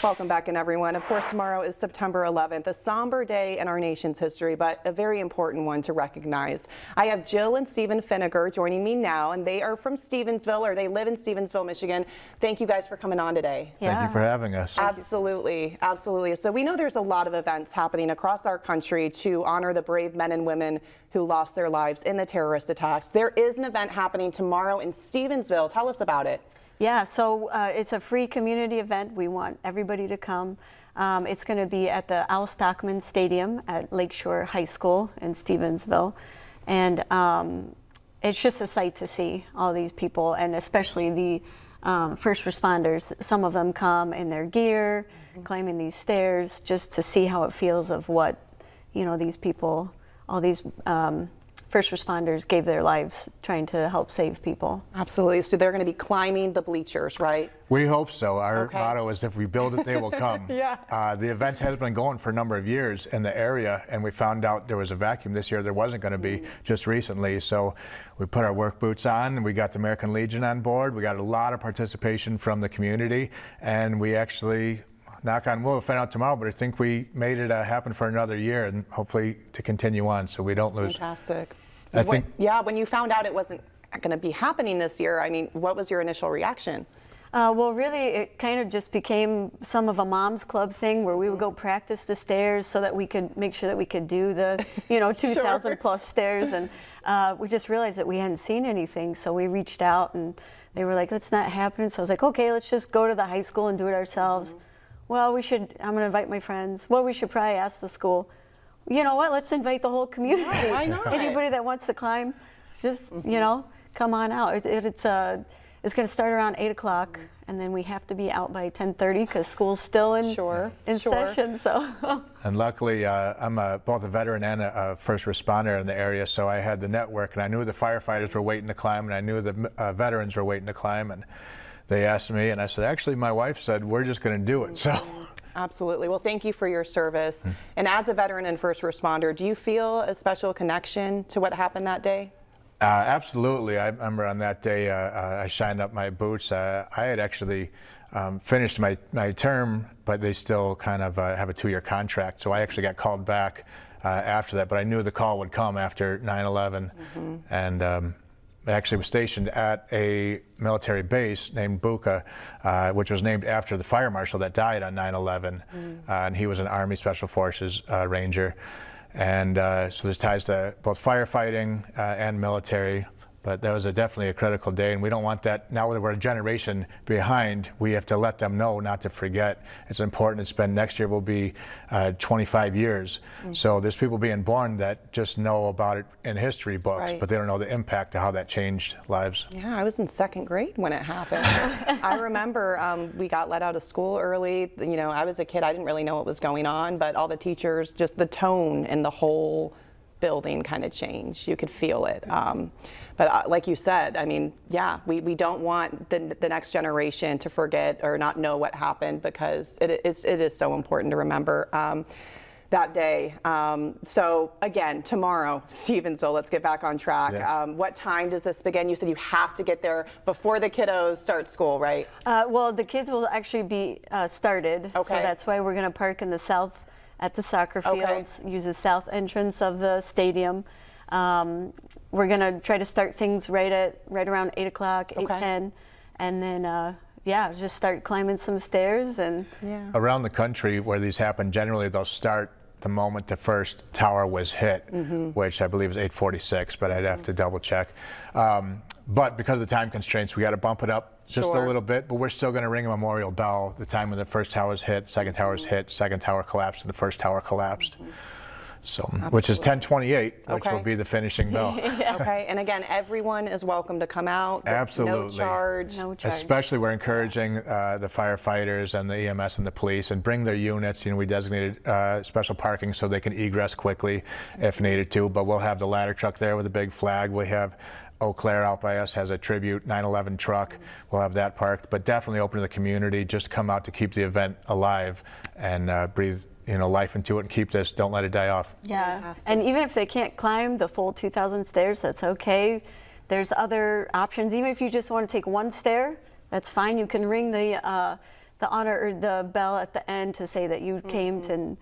Welcome back, and everyone. Of course, tomorrow is September 11th, a somber day in our nation's history, but a very important one to recognize. I have Jill and Stephen Finnegar joining me now, and they are from Stevensville, or they live in Stevensville, Michigan. Thank you guys for coming on today. Thank you for having us. Absolutely, absolutely. So we know there's a lot of events happening across our country to honor the brave men and women who lost their lives in the terrorist attacks. There is an event happening tomorrow in Stevensville. Tell us about it. Yeah, so it's a free community event. We want everybody to come. It's going to be at the Al Stockman Stadium at Lakeshore High School in Stevensville. And it's just a sight to see all these people, and especially the first responders. Some of them come in their gear, climbing these stairs, just to see how it feels of what, you know, these people, all these first responders gave their lives trying to help save people. Absolutely. So they're going to be climbing the bleachers, right? We hope so. Our motto is, if we build it, they will come. Yeah. The event has been going for a number of years in the area, and we found out there was a vacuum this year. There wasn't going to be just recently. So we put our work boots on, and we got the American Legion on board. We got a lot of participation from the community, and we actually, knock on wood, we'll find out tomorrow, but I think we made it happen for another year, and hopefully to continue on so we don't lose. Fantastic. I think, yeah, when you found out it wasn't going to be happening this year, I mean, what was your initial reaction? Well, really, it kind of just became some of a mom's club thing where we would go practice the stairs so that we could make sure that we could do the, you know, 2,000 plus stairs. And we just realized that we hadn't seen anything. So we reached out, and they were like, "It's not happening." So I was like, "Okay, let's just go to the high school and do it ourselves." Well, I'm going to invite my friends. Well, we should probably ask the school. You know what? Let's invite the whole community. Right, why not? Anybody that wants to climb, just you know, come on out. It's going to start around 8 o'clock, and then we have to be out by 10:30 because school's still in session. So. And luckily, I'm both a veteran and a first responder in the area, so I had the network, and I knew the firefighters were waiting to climb, and I knew the veterans were waiting to climb, and they asked me, and I said, actually, my wife said, we're just going to do it. So. Absolutely. Well, thank you for your service. And as a veteran and first responder, do you feel a special connection to what happened that day? Absolutely. I remember on that day, I shined up my boots. I had actually finished my term, but they still kind of have a 2-year contract. So I actually got called back after that, but I knew the call would come after 9/11. And I actually was stationed at a military base named Buka, which was named after the fire marshal that died on 9/11. And he was an Army Special Forces Ranger. And so there's ties to both firefighting and military. But that was definitely a critical day, and we don't want that. Now that we're a generation behind, we have to let them know not to forget. It's important. It's been, next year will be 25 years. So there's people being born that just know about it in history books, but they don't know the impact of how that changed lives. Yeah, I was in 2nd grade when it happened. I remember we got let out of school early. You know, I was a kid. I didn't really know what was going on, but all the teachers, just the tone in the whole building kind of changed. You could feel it. But like you said, I mean, yeah, we don't want the next generation to forget or not know what happened, because it is so important to remember that day. So again, tomorrow, Stevensville, let's get back on track. Yes. What time does this begin? You said you have to get there before the kiddos start school, right? Well, the kids will actually be started. So that's why we're going to park in the south at the soccer fields, use the south entrance of the stadium. We're going to try to start things right around 8 o'clock, 8:10, and then yeah, just start climbing some stairs. And around the country where these happen, generally they'll start the moment the first tower was hit, which I believe is 8:46, but I'd have to double check. But because of the time constraints, we got to bump it up just a little bit, but we're still going to ring a memorial bell the time when the first tower was hit, second tower was hit, second tower collapsed, and the first tower collapsed. So, which is 10:28, which will be the finishing bell. Okay, and again, everyone is welcome to come out. Absolutely. No charge. No charge. Especially we're encouraging the firefighters and the EMS and the police, and bring their units. You know, we designated special parking so they can egress quickly if needed to, but we'll have the ladder truck there with a big flag. We have Eau Claire out by us has a tribute 9/11 truck. We'll have that parked, but definitely open to the community. Just come out to keep the event alive and breathe, you know, life into it, and keep this. Don't let it die off. Yeah, Fantastic. and even if they can't climb the full 2,000 stairs, that's okay. There's other options. Even if you just want to take one stair, that's fine. You can ring the the honor or the bell at the end to say that you came and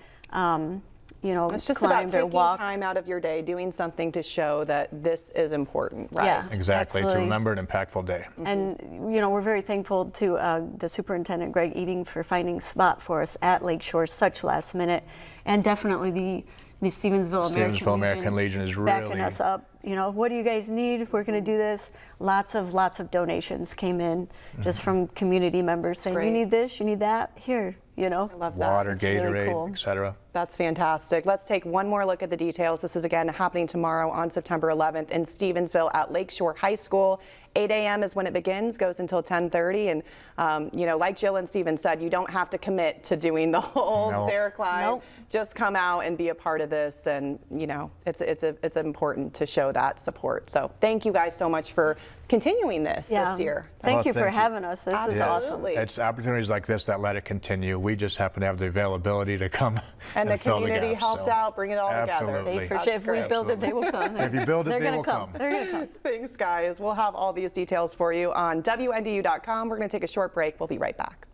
you know, It's just about climbed or taking walked. time out of your day, doing something to show that this is important, right? Yeah. Exactly, to Absolutely. remember an impactful day. And you know, we're very thankful to the superintendent, Greg Eating, for finding a spot for us at Lakeshore such last minute, and definitely the Stevensville American Legion is backing really us up. You know, what do you guys need? We're going to do this. Lots of donations came in just from community members saying, Great. you need this, you need that. Here, you know. I love that. water, It's really Gatorade, cool. etc. That's fantastic. Let's take one more look at the details. This is again happening tomorrow on September 11th in Stevensville at Lakeshore High School. 8 a.m. is when it begins, goes until 10:30. And, you know, like Jill and Steven said, you don't have to commit to doing the whole No. stair climb. Nope. Just come out and be a part of this. And, you know, it's important to show that support. So thank you guys so much for continuing this year. Thank Well, you for thank you. having us. This is Absolutely. awesome. Absolutely. It's opportunities like this that let it continue. We just happen to have the availability to come And the fill community gaps, helped so. out, bring it all together. Absolutely. They for That's sure, if we great. build it, they will come. If you build it, They're they gonna will come. They're going to come. Thanks, guys. We'll have all these details for you on WNDU.com. We're going to take a short break. We'll be right back.